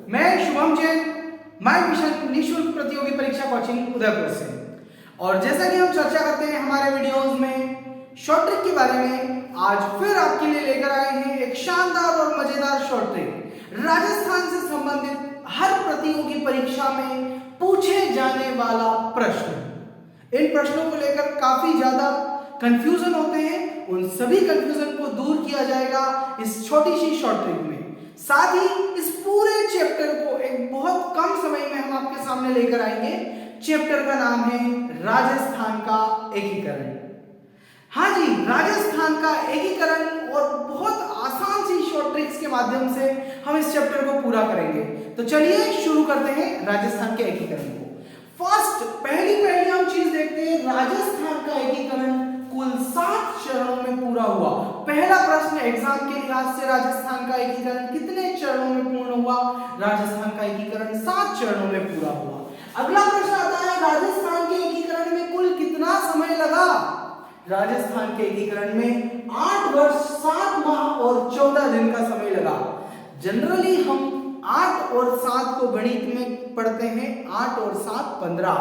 मैं Shubham Jain, my mission निःशुल्क प्रतियोगी परीक्षा कोचिंग उदयपुर से। और जैसा कि हम चर्चा करते हैं हमारे वीडियोस में शॉर्ट ट्रिक के बारे में, आज फिर आपके लिए लेकर आए हैं एक शानदार और मजेदार शॉर्ट ट्रिक। राजस्थान से संबंधित हर प्रतियोगी परीक्षा में पूछे जाने वाला प्रश्न। इन प्रश्नों को लेकर काफी ज्यादा कंफ्यूजन होते हैं, उन सभी कंफ्यूजन को दूर किया जाएगा इस छोटी सी शॉर्ट ट्रिक में। साथ ही इस पूरे चैप्टर को एक बहुत कम समय में हम आपके सामने लेकर आएंगे। चैप्टर का नाम है राजस्थान का एकीकरण। हाँ जी, राजस्थान का एकीकरण, और बहुत आसान सी शॉर्ट ट्रिक्स के माध्यम से हम इस चैप्टर को पूरा करेंगे। तो चलिए शुरू करते हैं राजस्थान के एकीकरण को। पहली हम चीज देखते हैं, राजस्थान का एकीकरण कुल 7 चरणों में पूरा हुआ। पहला प्रश्न एग्जाम के लिहाज से, राजस्थान का एकीकरण कितने चरणों में पूर्ण हुआ? राजस्थान का एकीकरण 7 चरणों में पूरा हुआ। अगला प्रश्न आता है, राजस्थान के एकीकरण में कुल कितना समय लगा? राजस्थान के एकीकरण में 8 वर्ष 7 माह और 14 दिन का समय लगा। जनरली हम 8 और 7 को गणित में पढ़ते हैं, 8 और 7 15।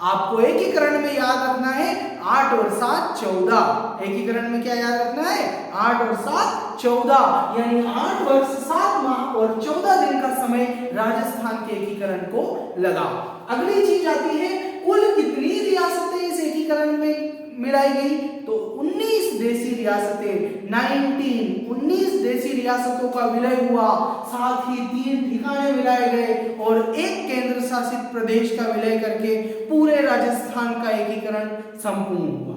आपको एकीकरण में याद रखना है 8 और 7 14। एकीकरण में क्या याद रखना है? 8 और 7 14, यानी 8 वर्ष 7 माह और 14 दिन का समय राजस्थान के एकीकरण को लगा। अगली चीज आती है, कुल कितनी रियासतें इस एकीकरण में मिलाई गई? तो 19 देशी रियासतें, 19 देशी रियासतों का विलय हुआ। साथ ही 3 ठिकाने मिलाए गए और एक केंद्र शासित प्रदेश का विलय करके पूरे राजस्थान का एकीकरण संपूर्ण हुआ।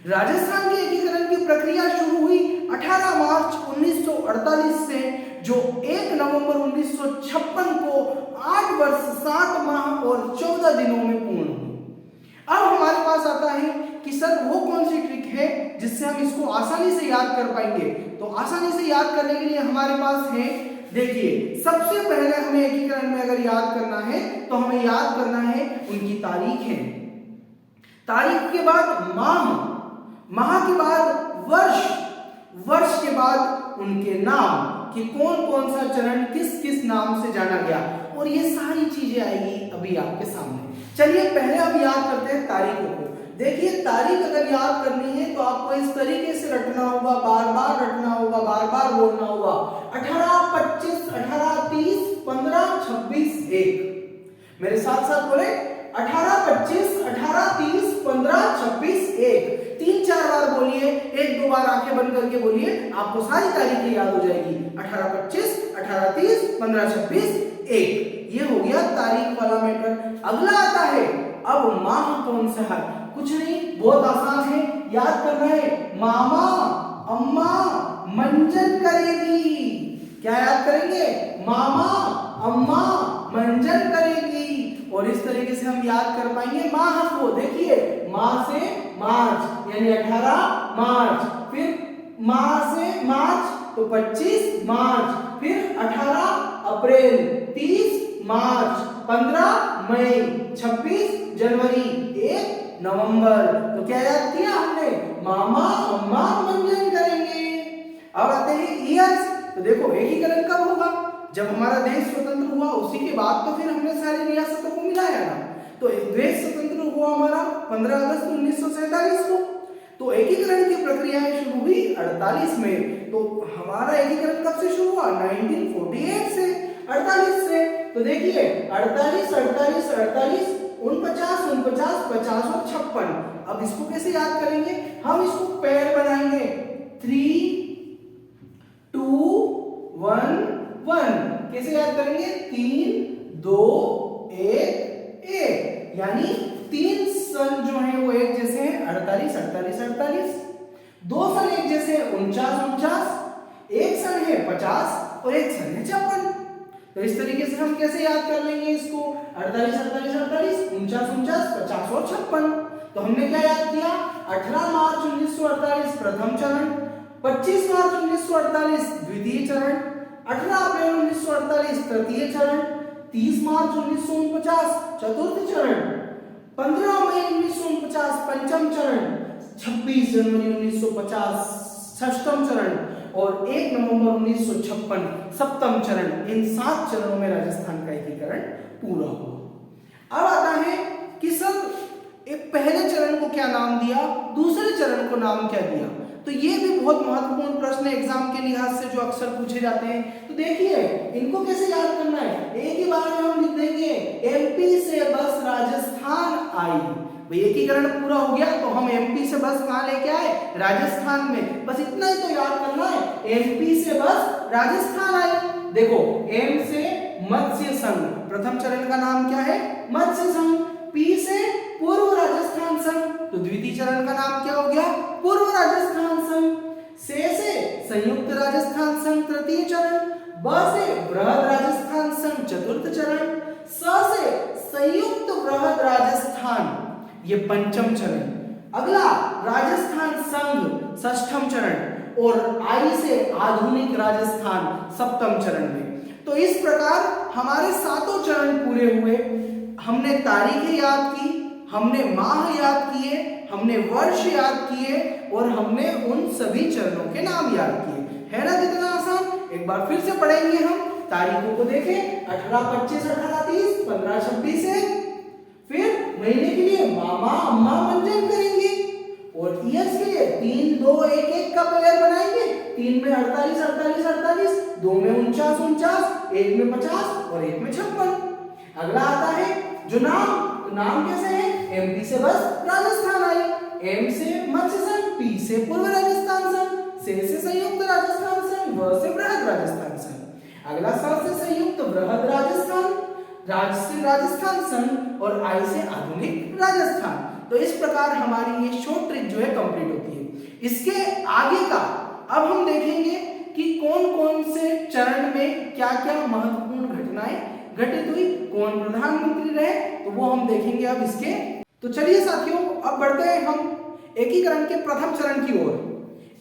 राजस्थान के एकीकरण की प्रक्रिया शुरू हुई 18 मार्च 1948 से, जो 1 नवंबर 1956 को 8 वर्ष 7 माह और 14 दिनों में पूर्ण हुई। अब हमारे पास आता है कि सर वो कौन सी ट्रिक है जिससे हम इसको आसानी से याद कर पाएंगे? तो आसानी से याद करने के लिए हमारे पास है, देखिए, सबसे पहले हमें एकीकरण में अगर याद करना है तो हमें याद करना है उनकी तारीखें। तारीख के बाद माह, माह के बाद वर्ष, वर्ष के बाद उनके नाम कि कौन कौन सा चरण किस किस नाम से जाना गया, और ये सारी चीजें आएगी अभी आपके सामने। चलिए पहले हम याद करते हैं तारीखों को। देखिए, तारीख अगर याद करनी है तो आपको इस तरीके से रटना होगा, बार बार रटना होगा, बार बार बोलना होगा। 18, 25, 18, 30, 15, 26, 1। मेरे साथ साथ बोले, 18, 25, 18, 30, 15, 26, 1। 3-4 बार बोलिए, 1-2 बार आंखें बंद करके बोलिए, आपको सारी तारीखें याद हो जाएगी। 18, 25, 18, 30, 15, 26, 1। ये हो गया तारीख वाला मैटर। अगला आता है, अब माह कौन सा है? कुछ नहीं, बहुत आसान है, याद करना है, मामा अम्मा मंजन करेगी। क्या याद करेंगे? मामा अम्मा मंजन करेगी। और इस तरीके से हम याद कर पाएंगे माह को। देखिए, माह से मार्च यानी 18 मार्च, फिर माह से मार्च तो 25 मार्च, फिर 18 अप्रैल, 30 मार्च, 15 मई, 26 जनवरी, 1 नवंबर। तो क्या याद किया हमने? मामा अम्मा मंजन करेंगे। अब आते हैं ईयर्स। तो देखो, एकीकरण कब होगा? जब हमारा देश स्वतंत्र हुआ, उसी के बाद तो फिर हमने सारी रियासतों को मिलाया ना। तो देश स्वतंत्र हुआ हमारा 15 अगस्त 1947 को। तो एकीकरण की प्रक्रियाएं शुरू हुई 48 में। तो हमारा एकीकरण कब से शुरू हुआ? 1948 से, 48 से। तो देखिए, 48, 48, 48, 49, 49, 50 और 56। अब इसको कैसे याद करेंगे? हम इसको पेयर बनाएंगे, 3, 2, 1, 1। कैसे याद करेंगे? 3, 2, 1, 1, यानी 3 सन जो है वो एक जैसे हैं, 48, 48, 48। 2 सन एक जैसे हैं, 49, 49। एक सन है 50 और एक सन है 56। तो इस तरीके से हम कैसे याद कर लेंगे इसको? 48, 48, 48, 49, 49, 50 और 56। तो हमने क्या याद किया? 18 मार्च 1948 प्रथम चरण, 25 मार्च 1948 द्वितीय चरण, 18 अप्रैल 1948 तृतीय चरण, 30 मार्च 1949 चतुर्थ चरण, 15 मई 1949 पंचम चरण, 26 जनवरी 1950 षष्ठम चरण, और 1 नवंबर 1956 सप्तम चरण। इन 7 चरणों में राजस्थान का एकीकरण पूरा हुआ। अब आता है कि सर एक पहले चरण को क्या नाम दिया, दूसरे चरण को नाम क्या दिया। तो ये भी बहुत महत्वपूर्ण प्रश्न है एग्जाम के लिहाज से जो अक्सर पूछे जाते हैं। तो देखिए इनको कैसे याद करना है, एक ही बार में हम लिख देंगे एमपी से बस राजस्थान आई। भाई एकीकरण पूरा हो गया तो हम एमपी से बस कहां लेके आए, राजस्थान में। बस इतना ही तो याद करना है, एमपी से बस राजस्थान आई। देखो एम से मत्स्य संघ, प्रथम चरण का नाम क्या है, मत्स्य संघ। पी से पूर्व राजस्थान संघ, तो द्वितीय चरण का नाम क्या हो गया, पूर्व राजस्थान संघ। से संयुक्त राजस्थान संघ तृतीय चरण। ब से बृहद राजस्थान संघ चतुर्थ चरण। स से संयुक्त बृहद राजस्थान, ये पंचम चरण। अगला राजस्थान संघ षष्ठम चरण और आई से आधुनिक राजस्थान सप्तम चरण में। तो इस प्रकार हमारे 7 चरण पूरे हुए। हमने तारीखें याद की, हमने माह याद किए, हमने वर्ष याद किए और हमने उन सभी चरणों के नाम याद किए। है ना कितना आसान। एक बार फिर से पढ़ेंगे हम। तारीखों को देखें, 18, 25, 18, 30, 15, 26 है। फिर महीने के लिए मामा अम्मा मंजन करेंगे और ईयर्स के लिए 3, 2, 1, 1 का पेयर बनाएंगे। 3 में 48, 48, 48, 2 में 49, 49, 1 में 50 और 1 में 56। अगला आता है जो नाम, तो नाम कैसे है, एमपी से बस राजस्थान आई। एम से मत्स्य संघ, पी से पूर्व राजस्थान संघ, से संयुक्त राजस्थान संघ, व से बृहद राजस्थान संघ। अगला स से संयुक्त बृहद राजस्थान, राज से राजस्थान संघ और आई से आधुनिक राजस्थान। तो इस प्रकार हमारी ये शॉर्ट ट्रिक जो है कंप्लीट होती है। इसके आगे का अब हम देखेंगे कि कौन कौन से चरण में क्या क्या महत्वपूर्ण घटनाएं घटित हुई, कौन प्रधानमंत्री रहे, तो वो हम देखेंगे अब इसके। तो चलिए साथियों अब बढ़ते हैं हम एकीकरण के प्रथम चरण की ओर।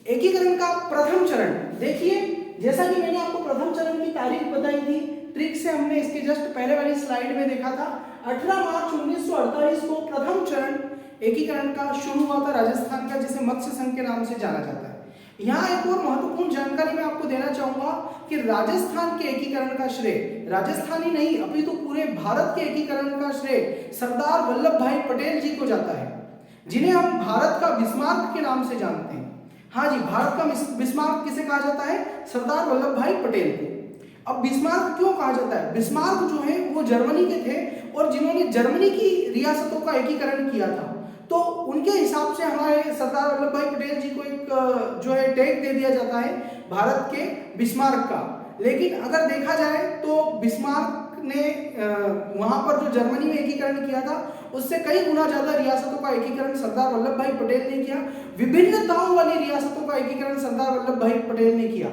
एकीकरण का प्रथम चरण देखिए, जैसा कि मैंने आपको प्रथम चरण की तारीख बताई थी, ट्रिक से हमने इसके जस्ट पहले वाली स्लाइड में देखा था। 18 मार्च 1948 को प्रथम चरण एकीकरण का शुरू हुआ था राजस्थान का, जिसे मत्स्य संघ के नाम से जाना जाता है। यहाँ एक और महत्वपूर्ण जानकारी मैं आपको देना चाहूंगा कि राजस्थान के एकीकरण का श्रेय राजस्थान ही नहीं अपितु पूरे भारत के एकीकरण का श्रेय सरदार वल्लभ भाई पटेल जी को जाता है, जिन्हें हम भारत का बिस्मार्क के नाम से जानते हैं। हाँ जी, भारत का बिस्मार्क किसे कहा जाता है, सरदार वल्लभ भाई पटेल को। अब बिस्मार्क क्यों कहा जाता है, बिस्मार्क जो है वो जर्मनी के थे और जिन्होंने जर्मनी की रियासतों का एकीकरण किया था। तो उनके हिसाब से हमारे सरदार वल्लभ भाई पटेल जी को एक जो है टैग दे दिया जाता है भारत के बिस्मार्क का। लेकिन अगर देखा जाए तो बिस्मार्क ने वहां पर जो जर्मनी में एकीकरण किया था उससे कई गुना ज्यादा रियासतों का एकीकरण सरदार वल्लभ भाई पटेल ने किया। विभिन्नताओं वाली रियासतों का एकीकरण सरदार वल्लभ भाई पटेल ने किया।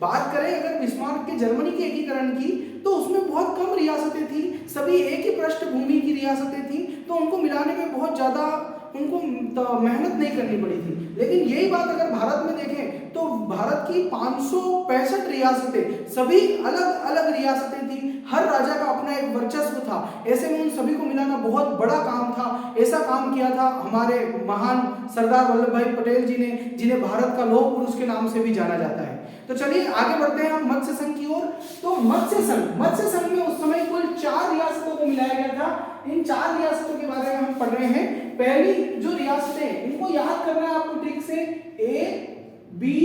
बात करें अगर बिस्मार्क के जर्मनी के एकीकरण की, तो उसमें बहुत कम रियासतें थी, सभी एक ही पृष्ठभूमि की रियासतें थी, तो उनको मिलाने में बहुत ज्यादा उनको मेहनत नहीं करनी पड़ी थी। लेकिन यही बात अगर भारत में देखें तो भारत की 565 रियासतें, सभी अलग अलग रियासतें थी, हर राजा का अपना एक वर्चस्व था। ऐसे में उन सभी को मिलाना बहुत बड़ा काम था। ऐसा काम किया था हमारे महान सरदार वल्लभ भाई पटेल जी ने, जिन्हें भारत का लौह पुरुष के नाम से भी जाना जाता है। तो चलिए आगे बढ़ते हैं हम मत्स्य संघ की ओर। तो मत्स्य संघ में उस समय कुल 4 रियासतों को मिलाया गया था। इन 4 रियासतों के बारे में हम पढ़ रहे हैं। पहली जो रियासतें, इनको याद करना है आपको ट्रिक से, ए बी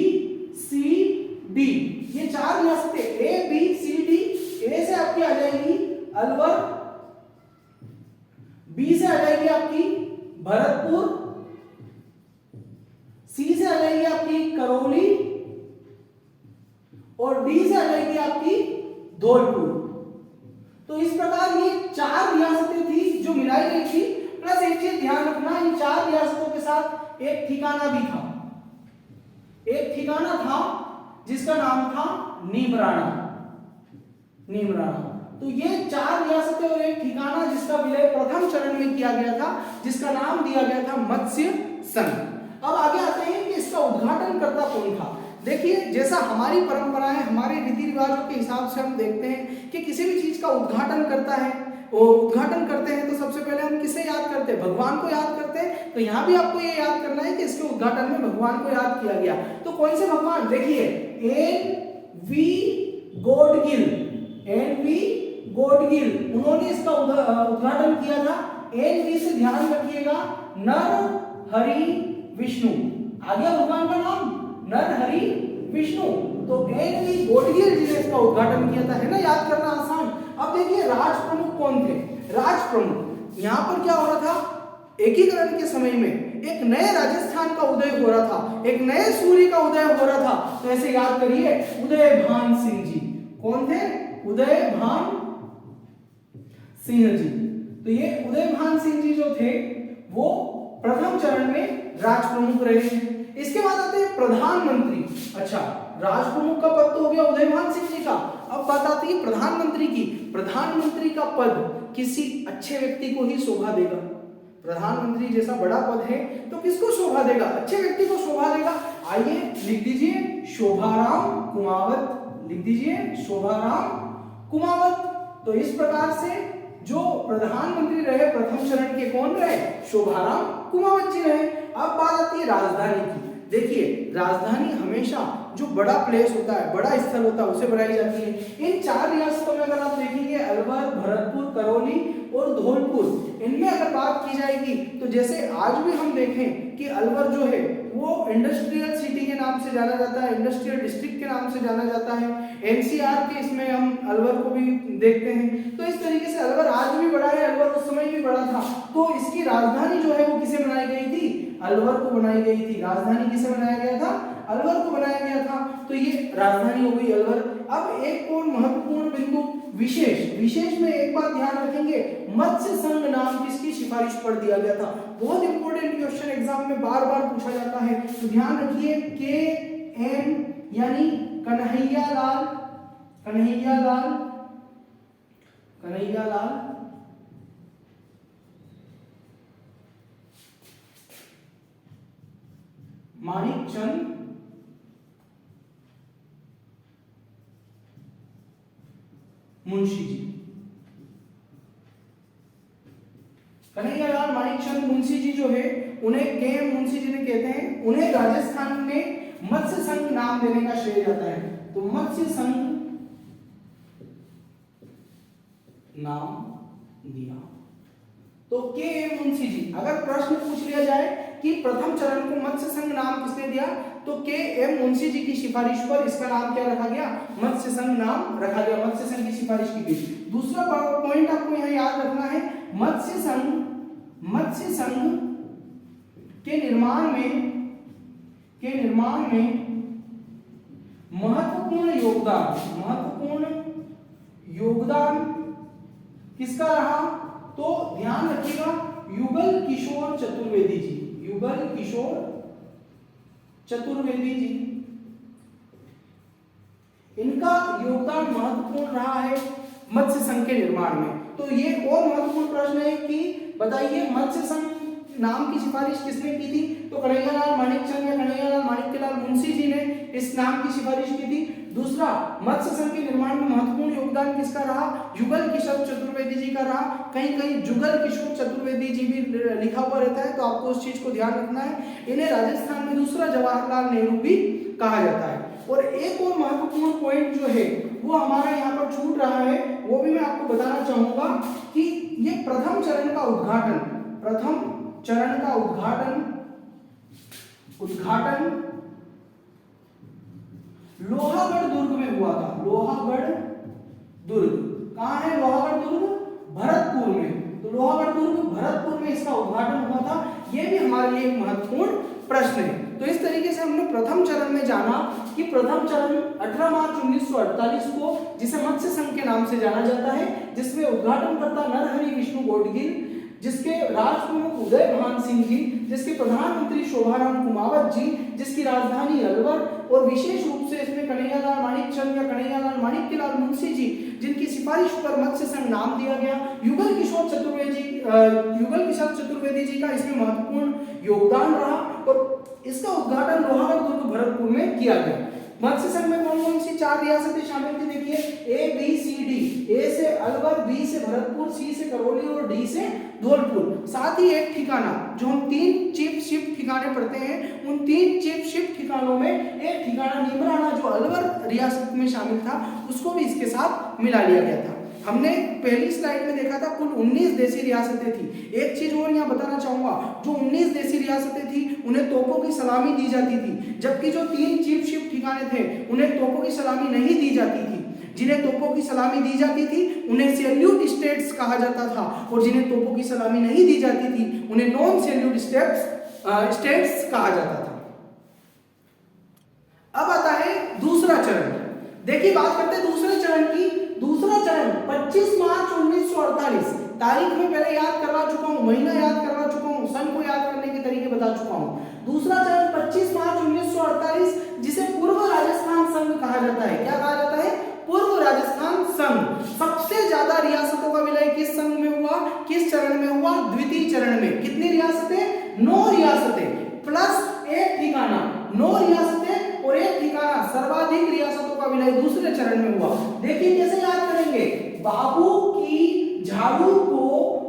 सी डी, ये 4 रियासतें ए बी सी डी। ए से आपकी आ जाएगी अलवर, बी से आ जाएगी आपकी भरतपुर, सी से आ जाएगी आपकी करौली और डी से आ जाएगी आपकी धौलपुर। तो इस प्रकार ये 4 रियासतें थी जो मिलाई गई थी। प्लस एक चीज ध्यान रखना, इन 4 रियासतों के साथ एक ठिकाना भी था। एक ठिकाना था जिसका नाम था नीमराणा। तो ये 4 रियासतें और एक ठिकाना जिसका विलय प्रथम चरण में किया गया था, जिसका नाम दिया गया था मत्स्य संघ। अब आगे आते हैं कि इसका उद्घाटन करता कौन था। देखिए, जैसा हमारी परंपरा है, हमारे रीति रिवाजों के हिसाब से हम देखते हैं कि किसी भी चीज का उद्घाटन करता है, वो उद्घाटन करते हैं तो सबसे पहले हम किसे याद करते हैं, भगवान को याद करते हैं। तो यहाँ भी आपको ये याद करना है कि इसके उद्घाटन में भगवान को याद किया गया। तो कौन से भगवान, देखिए एन.वी. गॉडगिल, एन.वी. गॉडगिल, उन्होंने इसका उद्घाटन किया था। एन.वी. से ध्यान रखिएगा, नरहरि विष्णु, आगे भगवान का नाम नरहरि विष्णु, तो एन.वी. गॉडगिल जी ने इसका उद्घाटन किया था, है ना, याद करना आसान। अब देखिए राज प्रमुख कौन थे, राज प्रमुख, यहाँ पर क्या हो रहा था, एकीकरण के समय में एक नए राजस्थान का उदय हो रहा था, एक नए सूर्य का उदय हो रहा था, तो ऐसे याद करिए उदयभान सिंह जी, कौन थे, उदयभान सिंह जी। तो ये उदयभान सिंह जी जो थे वो प्रथम चरण में राज प्रमुख रहे। इसके बाद आते हैं प्रधानमंत्री। अच्छा, राज प्रमुख का पद तो हो गया उदयभान सिंह जी का, अब बात आती है प्रधानमंत्री की। प्रधानमंत्री का पद किसी अच्छे व्यक्ति को ही शोभा देगा, प्रधानमंत्री जैसा बड़ा पद है तो किसको शोभा देगा, अच्छे व्यक्ति को शोभा देगा। आइए लिख दीजिए शोभाराम कुमावत, लिख दीजिए शोभाराम कुमावत। तो इस प्रकार से जो प्रधानमंत्री रहे प्रथम चरण के कौन रहे, शोभाराम कुमावत जी रहे। अब बात आती है राजधानी की। देखिए राजधानी हमेशा जो बड़ा प्लेस होता है, बड़ा स्थल होता है, उसे बनाई जाती है। इन चार रियासतों में अगर आप देखेंगे अलवर, भरतपुर, करौली और धौलपुर, इनमें अगर बात की जाएगी तो जैसे आज भी हम देखें कि अलवर जो है वो इंडस्ट्रियल सिटी के नाम से जाना जाता है, इंडस्ट्रियल डिस्ट्रिक्ट के नाम से जाना जाता है। एनसीआर के इसमें हम अलवर को भी देखते हैं। तो इस तरीके से अलवर आज भी बड़ा है, अलवर उस समय भी बड़ा था। तो इसकी राजधानी जो है वो किसे बनाई गई थी, अलवर को बनाई गई थी। राजधानी किसे बनाया गया था, अलवर को बनाया गया था। तो ये राजधानी हो गई अलवर। अब एक और महत्वपूर्ण बिंदु विशेष में एक बात ध्यान रखेंगे, मत्स्य संघ नाम किसकी सिफारिश पर दिया गया था। बहुत इंपॉर्टेंट क्वेश्चन एग्जाम में बार बार पूछा जाता है, तो ध्यान रखिए के एन यानी कन्हैयालाल माणिकचंद मुंशी जी, कन्हैयालाल माणिकचंद मुंशी जी जो है उन्हें के एम मुंशी जी ने कहते हैं, उन्हें राजस्थान में मत्स्य संघ नाम देने का श्रेय जाता है। तो मत्स्य संघ नाम दिया। तो के एम मुंशी जी, अगर प्रश्न पूछ लिया जाए कि प्रथम चरण को मत्स्य संघ नाम किसने दिया, तो के एम मुंशी जी की सिफारिश पर इसका नाम क्या रखा गया, मत्स्य संघ नाम रखा गया, मत्स्य संघ की सिफारिश की गई। दूसरा पॉइंट आपको यहाँ याद रखना है, मत्स्य संघ के निर्माण में महत्वपूर्ण योगदान किसका रहा, तो ध्यान रखिएगा युगल किशोर चतुर्वेदी जी, इनका योगदान महत्वपूर्ण रहा है मत्स्य संघ के निर्माण में। तो ये और महत्वपूर्ण प्रश्न है कि बताइए मत्स्य संघ नाम की सिफारिश किसने की थी, तो कन्हैयालाल माणिकचंद या कन्हैयालाल माणिक्यलाल मुंशी जी ने इस नाम की सिफारिश की थी। दूसरा, मत्स्य संघ के निर्माण में महत्वपूर्ण योगदान किसका रहा, युगल किशोर चतुर्वेदी जी का रहा। कहीं कहीं जुगल किशोर चतुर्वेदी जी भी लिखा हुआ रहता है, तो आपको उस चीज को ध्यान रखना है। इन्हें राजस्थान में दूसरा जवाहरलाल नेहरू भी कहा जाता है। और एक और महत्वपूर्ण पॉइंट जो है वो हमारा यहाँ पर छूट रहा है, वो भी मैं आपको बताना चाहूंगा कि ये प्रथम चरण का उद्घाटन लोहागढ़ दुर्ग में हुआ था। लोहागढ़ दुर्ग कहाँ है, लोहागढ़ दुर्ग भरतपुर में। तो लोहागढ़ दुर्ग भरतपुर में इसका उद्घाटन हुआ था। यह भी हमारे लिए एक महत्वपूर्ण प्रश्न है। तो इस तरीके से हमने प्रथम चरण में जाना कि प्रथम चरण 18 मार्च 1948 को, जिसे मत्स्य संघ के नाम से जाना जाता है, जिसमें उद्घाटनकर्ता नरहरि विष्णु गॉडगिल, जिसके राज प्रमुख उदयभान सिंह जी, जिसके प्रधानमंत्री शोभाराम कुमावत जी, जिसकी राजधानी अलवर, और विशेष रूप से इसमें कन्हैयालाल माणिकचंद या कन्हैयालाल माणिक्यलाल मुंशी जी, जिनकी सिफारिश पर मत्स्य संघ नाम दिया गया। युगल किशोर चतुर्वेदी जी का इसमें महत्वपूर्ण योगदान रहा और इसका उद्घाटन लोहागढ़ दुर्ग भरतपुर में किया गया। मत्स्य संघ में कौन कौन सी 4 रियासतें शामिल थी, देखिए ABCD, A से अलवर, B से भरतपुर, C से करौली और D से धौलपुर। साथ ही एक ठिकाना जो हम 3 चीफ शिप ठिकाने पड़ते हैं, उन 3 चीफ शिप ठिकानों में एक ठिकाना नीमराना जो अलवर रियासत में शामिल था उसको भी इसके साथ मिला लिया गया था। हमने पहली स्लाइड में देखा था कुल 19 देसी रियासतें थी। एक चीज और यहाँ बताना चाहूंगा, जो 19 देसी रियासतें थी उन्हें तोपों की सलामी दी जाती थी, जबकि जो 3 चीफ शिप ठिकाने थे उन्हें तोपों की सलामी नहीं दी जाती थी। जिन्हें तोपों की सलामी दी जाती थी उन्हें सैल्यूट स्टेट्स कहा जाता था, और जिन्हें तोपों की सलामी नहीं दी जाती थी उन्हें नॉन सैल्यूट स्टेट्स कहा जाता था। अब आता है दूसरा चरण। देखिए बात करते हैं दूसरे चरण की। दूसरा चरण 25 मार्च 1948, तारीख में पहले याद करवा चुका हूं, महीना याद करवा चुका हूं, सन को याद करने के तरीके बता चुका हूं। दूसरा चरण 25 मार्च 1948, जिसे पूर्व राजस्थान संघ कहा जाता है। क्या कहा जाता है? पूर्व राजस्थान संघ। सबसे ज्यादा रियासतों का विलय किस संघ में हुआ, किस चरण में हुआ? द्वितीय चरण में। कितनी रियासतें? 9 रियासतें प्लस एक ठिकाना। 9 रियासतें और एक ठिकाना, सर्वाधिक रियासतों का विलय दूसरे चरण में हुआ। देखिए कैसे याद करेंगे। बाबू की झाड़ू को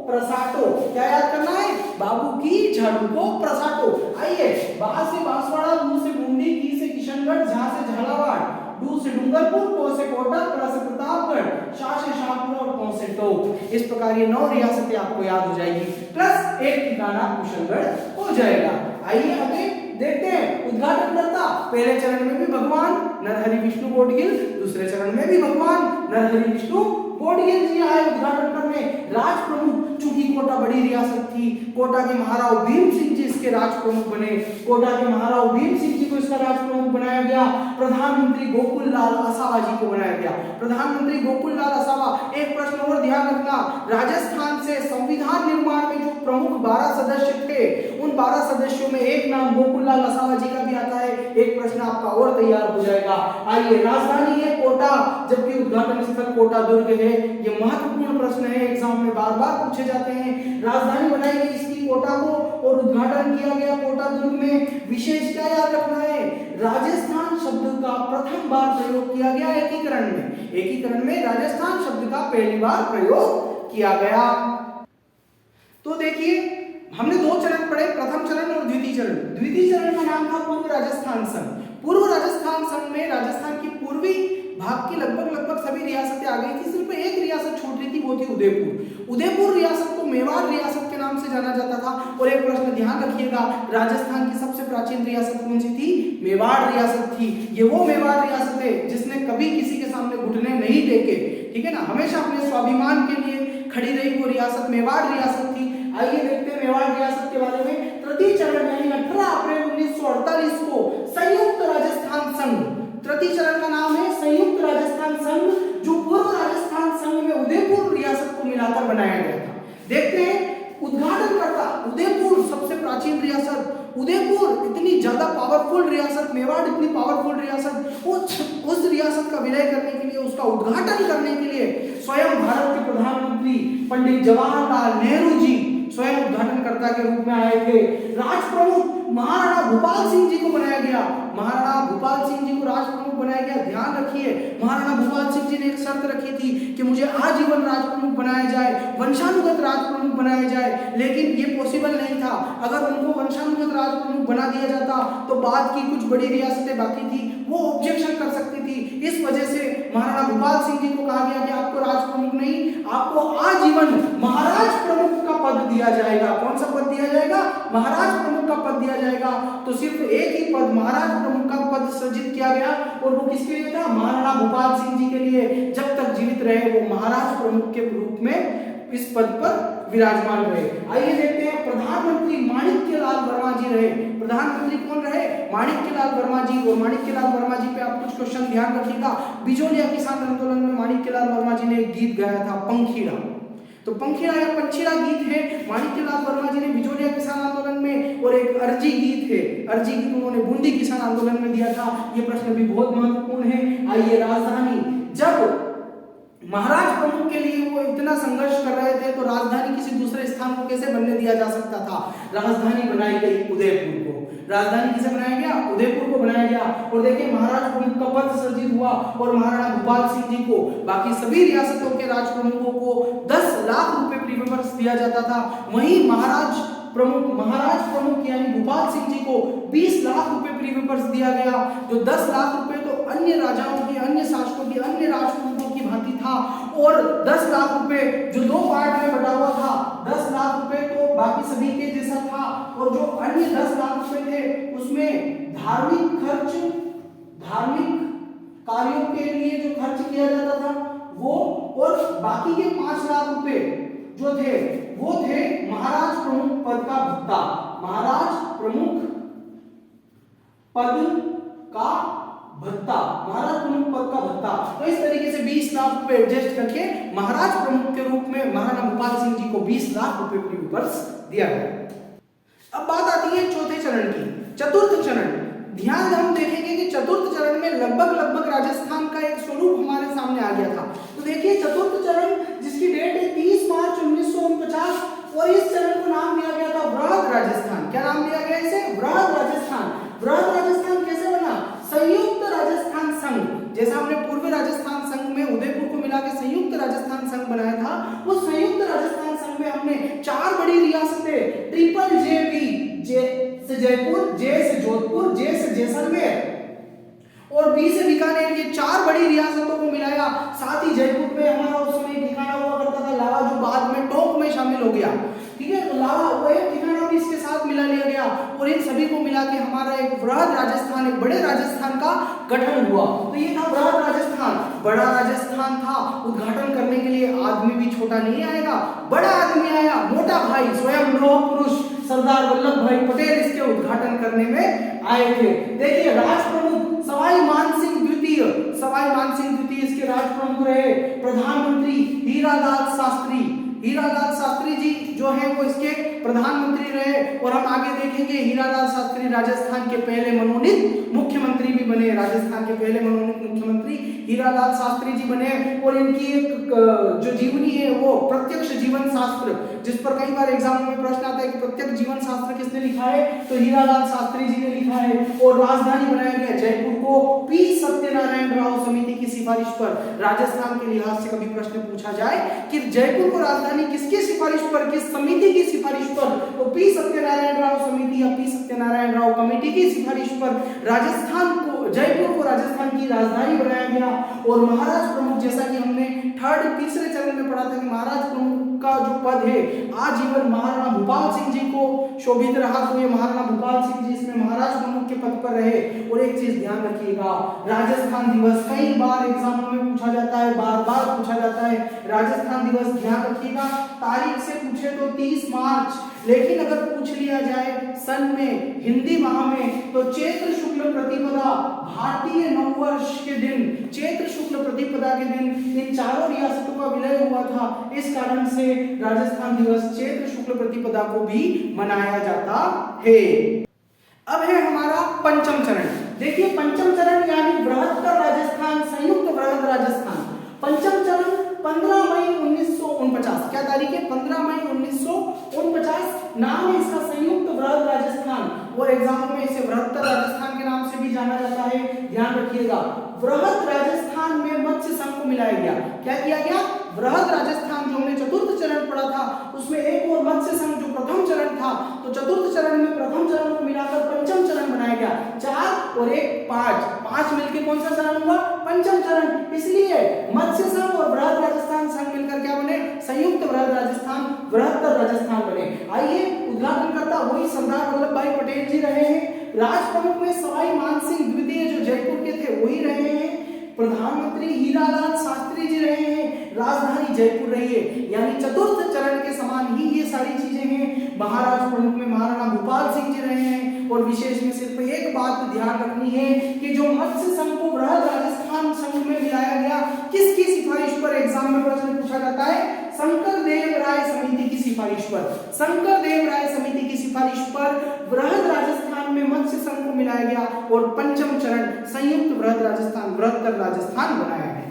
प्रसाटो। क्या याद करना है? बाबू की झाड़ू को प्रसाटो। आइए, बा से बांसवाड़ा, बू से बूंदी, की से किशनगढ़, झा से झालावाड़, डू से डूंगरपुर, को से कोटा, प्र से प्रतापगढ़, शाह से शाहपुर और टो से टोंक। इस प्रकार ये 9 रियासतें आपको याद हो जाएगी, प्लस एक ठिकाना कुशलगढ़ हो जाएगा। आइए आगे देखते हैं। उद्घाटनकर्ता पहले चरण में भी भगवान नरहरि विष्णु गोडगिल, दूसरे चरण में भी भगवान नरहरि विष्णु गोडगिल जी आए उद्घाटन करने। राज प्रमुख, चूंकि कोटा बड़ी रियासत थी, कोटा के महाराव भीम सिंह जी इसके राज प्रमुख बने। कोटा के महाराव भीम सिंह जी को इसका राज प्रमुख बनाया गया। प्रधानमंत्री गोकुल लाल असावा जी को बनाया गया। प्रधानमंत्री गोकुल लाल असावा। एक प्रश्न और ध्यान रखना, राजस्थान से संविधान निर्माण में जो प्रमुख 12 सदस्य थे, उन 12 सदस्यों में एक नाम गोकुल लाल असावा जी का भी आता है। एक प्रश्न आपका और तैयार हो जाएगा। आइए, राजधानी है कोटा, जबकि उद्घाटन स्थल कोटा दुर्ग है। ये महत्वपूर्ण प्रश्न है, एग्जाम में बार बार पूछे जाते हैं। राजधानी बनाई गई इसकी कोटा को और उद्घाटन किया गया कोटा दुर्ग में। विशेष क्या याद रखना है? राजस्थान शब्द का प्रथम बार प्रयोग किया गया एकीकरण में। एकीकरण में राजस्थान शब्द का पहली बार प्रयोग किया गया। तो देखिए, हमने 2 चरण पढ़े, प्रथम चरण और द्वितीय चरण। द्वितीय चरण का नाम था पूर्व राजस्थान संघ। पूर्व राजस्थान संघ में राजस्थान की पूर्वी भाग की लगभग सभी रियासतें आ गई थी। सिर्फ एक रियासत छूट रही थी, वो थी उदयपुर। उदयपुर रियासत को मेवाड़ रियासत के नाम से जाना जाता था। और एक प्रश्न ध्यान रखिएगा, राजस्थान की सबसे प्राचीन रियासत कौन सी थी? मेवाड़ रियासत थी। ये वो मेवाड़ रियासत है जिसने कभी किसी के सामने घुटने नहीं टेके, ठीक है ना, हमेशा अपने स्वाभिमान के लिए खड़ी रही वो रियासत मेवाड़ रियासत थी। आइए देखते हैं मेवाड़ रियासत के बारे में। तृतीय चरण यानी 18 अप्रैल 1948 को संयुक्त राजस्थान संघ, तृतीय चरण का नाम है संयुक्त राजस्थान संघ, जो पूर्व राजस्थान संघ में उदयपुर रियासत को मिलाकर बनाया गया था। देखते हैं उद्घाटनकर्ता उदयपुर, सबसे प्राचीन रियासत उदयपुर, इतनी ज्यादा पावरफुल रियासत, मेवाड़ इतनी पावरफुल रियासत, उस रियासत का विलय करने के लिए, उसका उद्घाटन करने के लिए स्वयं भारत के प्रधानमंत्री पंडित जवाहरलाल नेहरू जी स्वयं उद्घाटनकर्ता के रूप में आए थे। राज प्रमुख महाराणा भूपाल सिंह जी को बनाया गया। महाराणा भूपाल सिंह जी को राज प्रमुख बनाया गया। ध्यान रखिए, महाराणा भूपाल सिंह जी ने एक शर्त रखी थी कि मुझे आजीवन राज प्रमुख बनाया जाए, वंशानुगत राज प्रमुख बनाया जाए, लेकिन ये पॉसिबल नहीं था। अगर उनको वंशानुगत राज प्रमुख बना दिया जाता तो बाद की कुछ बड़ी रियासतें बाकी थी वो ऑब्जेक्शन कर सकती थी। इस वजह से महाराणा भूपाल सिंह जी को कहा गया कि आपको राज प्रमुख नहीं, आपको आजीवन महाराज प्रमुख का पद दिया जाएगा। कौन सा पद दिया जाएगा? महाराज प्रमुख का पद दिया जाएगा। तो सिर्फ एक ही पद, महाराज प्रमुख का पद सृजित किया गया, और वो किसके लिए था? महाराणा भूपाल सिंह जी के लिए। जब तक जीवित रहे वो महाराज प्रमुख के रूप में इस पद पर विराजमान रहे। आइए देखते हैं, प्रधानमंत्री माणिक्यलाल वर्मा जी रहे। प्रधानमंत्री कौन रहे? माणिक्यलाल वर्मा जी। और माणिक्यलाल वर्मा जी पे आप कुछ क्वेश्चन ध्यान रखिएगा। बिजोलिया किसान आंदोलन में माणिक्यलाल वर्मा जी ने एक गीत गाया था, पंखीड़ा। तो पंखीड़ा या पंछीड़ा गीत है, माणिक्यलाल वर्मा जी ने बिजोलिया किसान आंदोलन में, और एक अर्जी गीत है, अर्जी गीत उन्होंने बूंदी किसान आंदोलन में दिया था। ये प्रश्न भी बहुत महत्वपूर्ण है। आइए, राजधानी, जब महाराज प्रमुख के लिए वो इतना संघर्ष कर रहे थे तो राजधानी किसी दूसरे स्थान को कैसे बनने दिया जा सकता था? राजधानी बनाई गई उदयपुर को। राजधानी किसे बनाया गया? उदयपुर को बनाया गया। और देखिए, महाराज प्रमुख का पद सृजित हुआ और महाराणा भूपाल सिंह जी को, बाकी सभी रियासतों के राज प्रमुखों को 10 लाख रुपए प्रीफरेंस दिया जाता था। वहीं महाराज प्रमुख महाराज प्रमुख यानी भूपाल सिंह जी को 20 लाख रुपए प्री पेपर्स दिया गया, जो 10 लाख रुपए तो अन्य राजाओं की, अन्य शासकों की, अन्य राजपूतों की भांति था, और 10 लाख रुपए जो दो पार्ट में बटा हुआ था, 10 लाख रुपए तो बाकी सभी के जैसा था, और जो अन्य 10 लाख रुपए थे उसमें धार्मिक खर्च, धार्मिक कार्यों के लिए जो खर्च किया जाता था वो, और बाकी के 5 लाख रुपए जो थे वो थे महाराज प्रमुख पद का भत्ता, महाराज प्रमुख पद का भत्ता, महाराज प्रमुख पद का भत्ता। तो इस तरीके से 20 लाख रुपए एडजस्ट करके महाराज प्रमुख के रूप में महाराणा भूपाल सिंह जी को 20 लाख रुपए प्री पेपर्स दिया गया। अब बात आती है चौथे चरण की, चतुर्थ चरण। ध्यान हम देखेंगे कि चतुर्थ चरण में लगभग राजस्थान का एक स्वरूप हमारे सामने आ गया था। तो देखिए चतुर्थ चरण जिसकी डेट है 30 मार्च 1949, और इस चरण को नाम दिया गया था वृहद राजस्थान। क्या नाम दिया गया इसे? वृहद राजस्थान। वृहद राजस्थान कैसे बना? संयुक्त राजस्थान संघ, जैसा हमने पूर्व राजस्थान संघ में उदयपुर को मिला के संयुक्त राजस्थान संघ बनाया था, वो संयुक्त राजस्थान संघ में हमने 4 बड़ी रियासतें ट्रिपल JB, जे से जयपुर, जे से जोधपुर, जे से जैसलमेर और बी से बीकानेर, ये 4 बड़ी रियासतों को मिलाया। साथ ही जयपुर में हमारा उस समय ठिकाना हुआ करता था लावा, जो बाद में टोंक में शामिल हो गया, ठीक है। तो लावा वो एक ठिकाना भी इसके साथ मिला लिया गया, और इन सभी को मिला के हमारा एक वृहद राजस्थान, एक बड़े राजस्थान का गठन हुआ। तो ये था वृहद राजस्थान, बड़ा राजस्थान था। उद्घाटन करने के लिए आदमी भी छोटा नहीं आएगा, बड़ा आदमी आया, मोटा भाई, स्वयं लौह पुरुष सरदार वल्लभ भाई पटेल इसके उद्घाटन करने में आए थे। देखिए राज प्रमुख सवाई मानसिंह द्वितीय, सवाई मानसिंह द्वितीय इसके राज प्रमुख रहे। प्रधानमंत्री हीरालाल शास्त्री, हीरालाल शास्त्री जी जो है वो इसके प्रधानमंत्री रहे, और हम आगे देखेंगे हीरालाल शास्त्री राजस्थान के पहले मनोनीत मुख्यमंत्री भी बने। राजस्थान के पहले मनोनीत मुख्यमंत्री हीरालाल शास्त्री जी बने, और इनकी एक जो जीवनी है वो प्रत्यक्ष जीवन शास्त्र, जिस पर कई बार एग्जाम में प्रश्न आता है कि प्रत्यक्ष जीवन शास्त्र किसने लिखा है, तो हीरालाल शास्त्री जी ने लिखा है। और राजधानी बनाया गया जयपुर को पी सत्यनारायण राव समिति की सिफारिश पर। राजस्थान के लिहाज से कभी प्रश्न पूछा जाए कि जयपुर को राजधानी किसकी सिफारिश पर, किस समिति की सिफारिश पर, तो पी सत्यनारायण राव समिति या पी सत्यनारायण राव कमेटी की सिफारिश पर राजस्थान को, जयपुर को राजस्थान की राजधानी बनाया गया। और महाराज प्रमुख, जैसा कि हमने तीसरे चरण में पढ़ा था कि महाराज प्रमुख का जो पद है आजीवन महाराणा भूपाल सिंह जी को शोभित रहा, तो ये महाराणा भूपाल सिंह जी इसमें महाराज प्रमुख के पद पर रहे। और एक चीज ध्यान रखिएगा, राजस्थान दिवस कई बार एग्जामों में पूछा जाता है, बार-बार पूछा जाता है। राजस्थान दिवस ध्यान रखिएगा, तारीख से पूछे तो 30 मार्च, लेकिन अगर पूछ लिया जाए सन में, हिंदी माह में, तो चैत्र शुक्ल प्रतिपदा भारतीय नववर्ष के दिन, चैत्र शुक्ल प्रतिपदा के दिन इन चारों रियासतों का विलय हुआ था। इस कारण से राजस्थान दिवस चैत्र शुक्ल प्रतिपदा को भी मनाया जाता है। अब है हमारा पंचम चरण। देखिए पंचम चरण यानी बृहत्तर राजस्थान, संयुक्त वृहद राजस्थान। पंचम चरण 15 मई 1949, क्या तारीख है? 15 मई 1949। नाम है इसका संयुक्त वृहद राजस्थान, और एग्जाम में इसे बृहत्तर राजस्थान के नाम से भी जाना जाता है। ध्यान रखिएगा, वृहद राजस्थान में मत्स्य संघ को मिलाया गया। क्या किया गया? वृहद राजस्थान जो हमने चतुर्थ चरण पढ़ा था उसमें एक और मत्स्य संघ जो प्रथम चरण था, तो चतुर्थ चरण में प्रथम चरण को मिलाकर पंचम चरण बनाया गया। 4 और 1 5 मिलकर कौन सा चरण हुआ? पंचम चरण। इसलिए मत्स्य संघ और वृहद राजस्थान संघ मिलकर क्या बने? संयुक्त वृहद राजस्थान, बृहत्तर राजस्थान बने। आइए उद्घाटन करता वही सरदार वल्लभ भाई पटेल जी रहे हैं। राज प्रमुख में सवाई मानसिंह द्वितीय जो जयपुर के थे वही रहे हैं। प्रधानमंत्री हीरालाल शास्त्री जी रहे हैं। राजधानी जयपुर रही है। यानी चतुर्थ चरण के समान ही ये सारी चीजें हैं। महाराज प्रमुख में महाराणा भूपाल सिंह जी रहे हैं। और विशेष में सिर्फ एक बात ध्यान रखनी है कि जो मत्स्य संघ को बृहद राजस्थान संघ में मिलाया गया, किसकी सिफारिश पर एग्जाम में प्रश्न पूछा जाता है? शंकर देव राय समिति की सिफारिश पर। शंकर देव राय समिति की सिफारिश पर वृहद राजस्थान में मत्स्य संघ को मिलाया गया और पंचम चरण संयुक्त वृहद राजस्थान, बृहत्तर राजस्थान बनाया गया।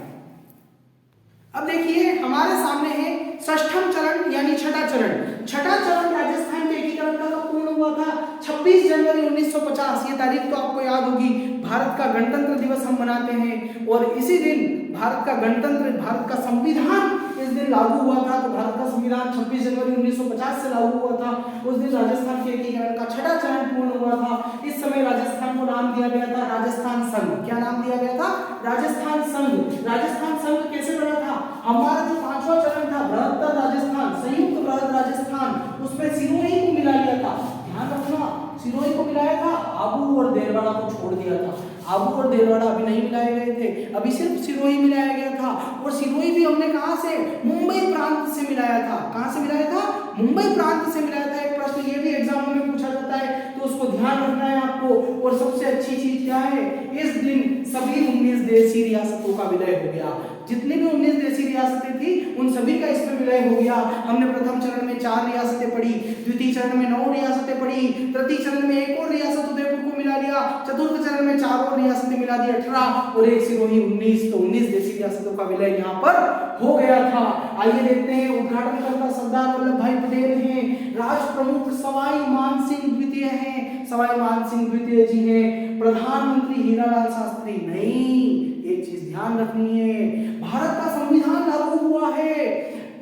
अब देखिए हमारे सामने है षष्ठम चरण यानी छठा चरण। छठा चरण राजस्थान के एकीकरण का पूर्ण हुआ था 26 जनवरी 1950। ये तारीख तो आपको याद होगी, भारत का गणतंत्र दिवस हम मनाते हैं और इसी दिन भारत का गणतंत्र, भारत का संविधान इस दिन दिन लागू हुआ था, तो भारत का संविधान 26 जनवरी 1950 से लागू हुआ था। उस दिन राजस्थान के एकीकरण का छठा चरण पूर्ण हुआ था। इस समय राजस्थान को नाम दिया गया था राजस्थान संघ। क्या नाम दिया गया था? राजस्थान संघ। राजस्थान संघ कैसे बना था? हमारा जो पांचवा चरण था बृहत्तर राजस्थान, संयुक्त बृहद राजस्थान, उसमें सिरोही को मिला लिया था। ध्यान रखना, सिरोही को मिलाया था, आबू और देलवाड़ा को छोड़ दिया था। आबू और देलवाड़ा अभी नहीं मिलाए गए थे, अभी सिर्फ सिरोही मिलाया गया था। और सिरोही भी हमने कहां से? मुंबई प्रांत से मिलाया था। कहां से मिलाया था? मुंबई प्रांत से मिलाया था। एक प्रश्न ये भी एग्जाम में पूछा जाता है, तो उसको ध्यान रखना है आपको। और सबसे अच्छी चीज क्या है? इस दिन सभी 19 देशी रियासतों का विलय हो गया। जितनी भी 19 देशी रियासतें थी उन सभी का इसमें विलय हो गया। हमने प्रथम चरण में 4 रियासतें पढ़ी, द्वितीय चरण में 9 रियासतें पढ़ी, तृतीय चरण में एक और रियासत उदयपुर को मिला लिया, चतुर्थ चरण में 4 और रियासतें मिला दी 18 और एक सिरोही 19। तो 19 देशी रियासतों का विलय यहाँ पर हो गया था। आइए देखते हैं, उद्घाटनकर्ता सरदार वल्लभ भाई पटेल हैं, राष्ट्र प्रमुख सवाई मानसिंह द्वितीय हैं, सवाई मानसिंह द्वितीय जी हैं, प्रधानमंत्री हीरालाल शास्त्री नहीं। एक चीज ध्यान रखनी है, भारत का संविधान लागू हुआ है,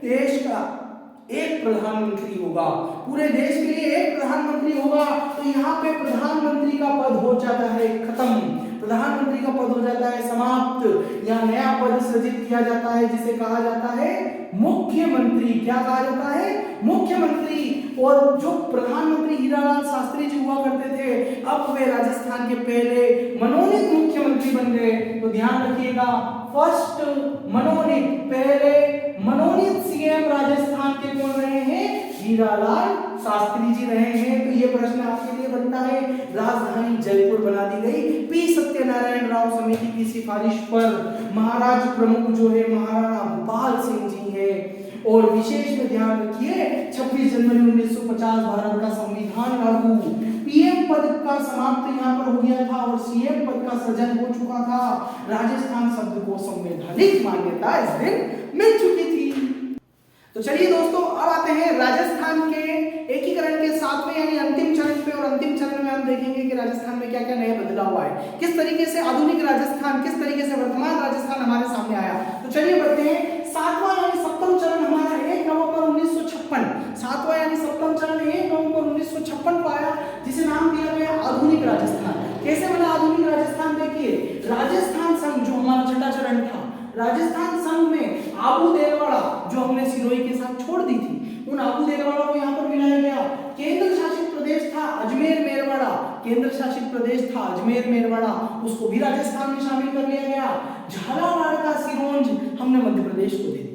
देश का एक प्रधानमंत्री होगा, पूरे देश के लिए एक प्रधानमंत्री होगा। तो यहाँ पे प्रधानमंत्री का पद हो जाता है खत्म, प्रधानमंत्री का पद हो जाता है समाप्त। यहाँ नया पद सृजित किया जाता है जिसे कहा जाता है मुख्यमंत्री। क्या कहा जाता है? मुख्यमंत्री। और जो प्रधानमंत्री हीरालाल शास्त्री जी हुआ करते थे, अब वे राजस्थान के पहले मनोनीत मुख्यमंत्री बन गए। तो ध्यान रखिएगा, फर्स्ट मनोनीत, पहले मनोनीत सीएम राजस्थान के कौन रहे हैं? हीरालाल शास्त्री जी रहे हैं। तो ये प्रश्न आपके लिए बनता है। राजधानी जयपुर बना दी गई पी सत्यनारायण राव समिति की सिफारिश पर। महाराज प्रमुख जो है महाराणा भूपाल सिंह जी है। और विशेष में ध्यान रखिए, 26 जनवरी 1950 भारत का संविधान लागू, पीएम पद का समाप्त यहाँ पर हो गया था और सीएम पद का सृजन हो चुका था। राजस्थान शब्द को संवैधानिक मान्यता इस दिन मिल चुकी थी। तो चलिए दोस्तों, अब आते हैं राजस्थान के एकीकरण के 7वें यानी अंतिम चरण पे। और अंतिम चरण में हम देखेंगे कि राजस्थान में क्या क्या नया बदलाव हुआ है, किस तरीके से आधुनिक राजस्थान, किस तरीके से वर्तमान राजस्थान हमारे सामने आया। तो चलिए बढ़ते हैं। 7वां यानी सप्तम चरण हमारा 1 नवंबर 1956, 7वां यानी सप्तम चरण 1 नवंबर 1956 को आया, जिसे नाम दिया गया आधुनिक राजस्थान। कैसे बना आधुनिक राजस्थान? देखिए, राजस्थान संघ जो हमारा छठा चरण था, राजस्थान संघ में आबू देलवाड़ा जो हमने सिरोही के साथ छोड़ दी थी, उन आबू देलवाड़ा को यहाँ पर मिलाया गया। केंद्र शासित प्रदेश था अजमेर मेरवाड़ा, केंद्र शासित प्रदेश था अजमेर मेरवाड़ा, उसको भी राजस्थान में शामिल कर लिया गया। झालावाड़ का सिरोंज हमने मध्य प्रदेश को दे दिया,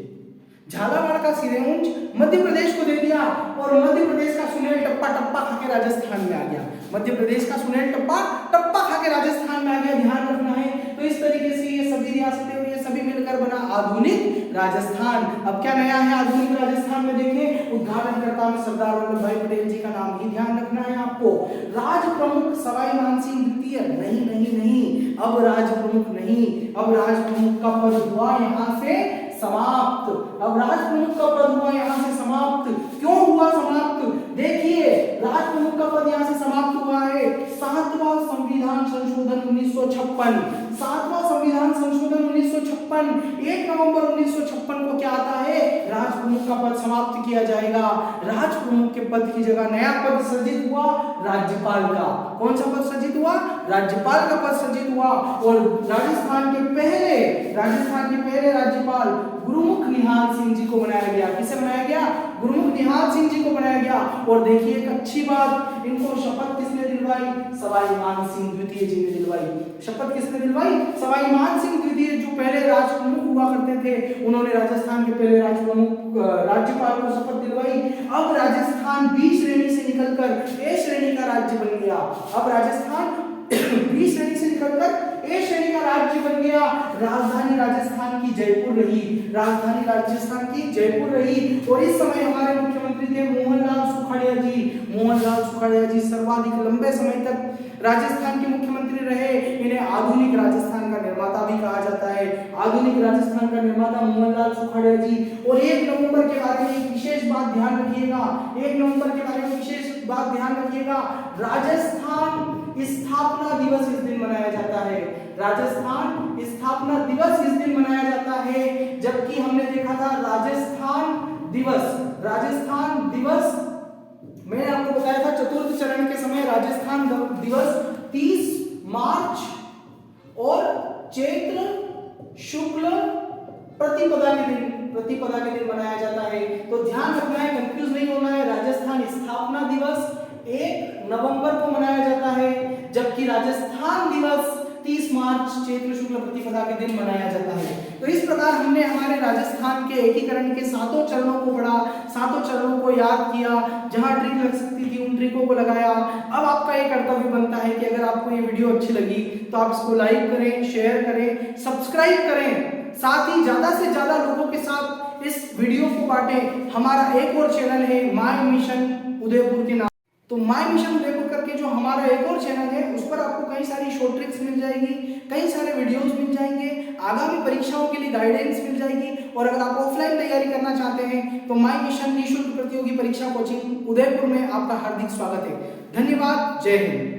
झालावाड़ का सिरोंज मध्य प्रदेश को दे दिया। और मध्य प्रदेश का सुनेल टप्पा टप्पा खा के राजस्थान में आ गया, मध्य प्रदेश का सुनेल टप्पा टप्पा खा के राजस्थान में आ गया। ध्यान रखना है। तो इस तरीके से ये सभी रियासतें और ये सभी मिलकर बना आधुनिक राजस्थान। अब क्या नया है आधुनिक राजस्थान में? देखें, उद्घाटनकर्ता में सरदार वल्लभ भाई पटेल जी का नाम भी ध्यान रखना है आपको। राज प्रमुख सवाई मानसिंह द्वितीय नहीं नहीं नहीं, अब राज प्रमुख नहीं, अब राज प्रमुख का पद हुआ यहाँ से समाप्त। अब राज प्रमुख का पद हुआ यहाँ से समाप्त। क्यों हुआ समाप्त? देखिए, राज प्रमुख का पद यहाँ से समाप्त हुआ है 7वां संविधान संशोधन 1956, 7वां संविधान संशोधन 1956, 1 नवंबर 1956 को क्या आता है? राज प्रमुख का पद समाप्त किया जाएगा। राज प्रमुख के पद की जगह नया पद सृजित हुआ, राज्यपाल का। कौन सा पद सृजित हुआ? राज्यपाल का पद सृजित हुआ। और राजस्थान के पहले राज्यपाल गुरुमुख निहाल सिंह जी को बनाया गया। किसे बनाया गया? गुरुमुख निहाल सिंह जी को बनाया गया। और देखिए एक अच्छी बात, इनको शपथ किसने दिलवाई? सवाई मानसिंह द्वितीय जी ने दिलवाई। शपथ किसने दिलवाई? सवाई मानसिंह द्वितीय, जो पहले राज प्रमुख हुआ करते थे, उन्होंने राजस्थान के पहले राज प्रमुख राज्यपाल को शपथ दिलवाई। अब राजस्थान बी श्रेणी से निकलकर ए श्रेणी का राज्य बन गया। अब राजस्थान बी श्रेणी से निकलकर ए श्रेणी का राज्य बन गया। राजधानी राजस्थान की जयपुर रही, राजधानी राजस्थान की जयपुर रही। और इस समय हमारे मुख्यमंत्री थे मोहनलाल सुखाड़िया जी। मोहनलाल सुखाड़िया जी सर्वाधिक लंबे समय तक राजस्थान के मुख्यमंत्री रहे। इन्हें आधुनिक राजस्थान का निर्माता भी कहा जाता है। आधुनिक राजस्थान का निर्माता मोहनलाल सुखाड़िया जी। और 1 नवंबर के बारे में एक विशेष बात ध्यान रखिएगा, 1 नवंबर के बारे में विशेष बात ध्यान रखिएगा, राजस्थान स्थापना दिवस इस दिन मनाया जाता है। राजस्थान स्थापना दिवस इस दिन मनाया जाता है। जबकि हमने देखा था राजस्थान दिवस, राजस्थान दिवस मैंने आपको बताया था चतुर्थ चरण के समय राजस्थान दिवस 30 मार्च और चैत्र शुक्ल प्रतिपदा के दिन मनाया जाता है। तो ध्यान रखना है, कंफ्यूज नहीं होना है। राजस्थान स्थापना दिवस 1 नवंबर को मनाया जाता है, जबकि राजस्थान दिवस 30 मार्च चैत्र शुक्ल प्रतिपदा के दिन मनाया जाता है। तो इस प्रकार हमने हमारे राजस्थान के एकीकरण के 7 चरणों को पढ़ा, 7 चरणों को याद किया, जहां ट्रिक लग सकती थी उन ट्रिकों को लगाया। अब आपका ये कर्तव्य बनता है कि अगर आपको ये वीडियो अच्छी लगी तो आप इसको लाइक करें, शेयर करें, सब्सक्राइब करें, साथ ही ज्यादा से ज्यादा लोगों के साथ इस वीडियो को बांटें। हमारा एक और चैनल है माय मिशन उदयपुर के नाम। तो माय मिशन उदयपुर करके जो हमारा एक और चैनल है उस पर आपको कई सारी शॉर्ट ट्रिक्स मिल जाएगी, कई सारे वीडियोस मिल जाएंगे, आगामी परीक्षाओं के लिए गाइडेंस मिल जाएगी। और अगर आप ऑफलाइन तैयारी करना चाहते हैं तो माय मिशन निःशुल्क प्रतियोगी परीक्षा कोचिंग उदयपुर में आपका हार्दिक स्वागत है। धन्यवाद, जय हिंद।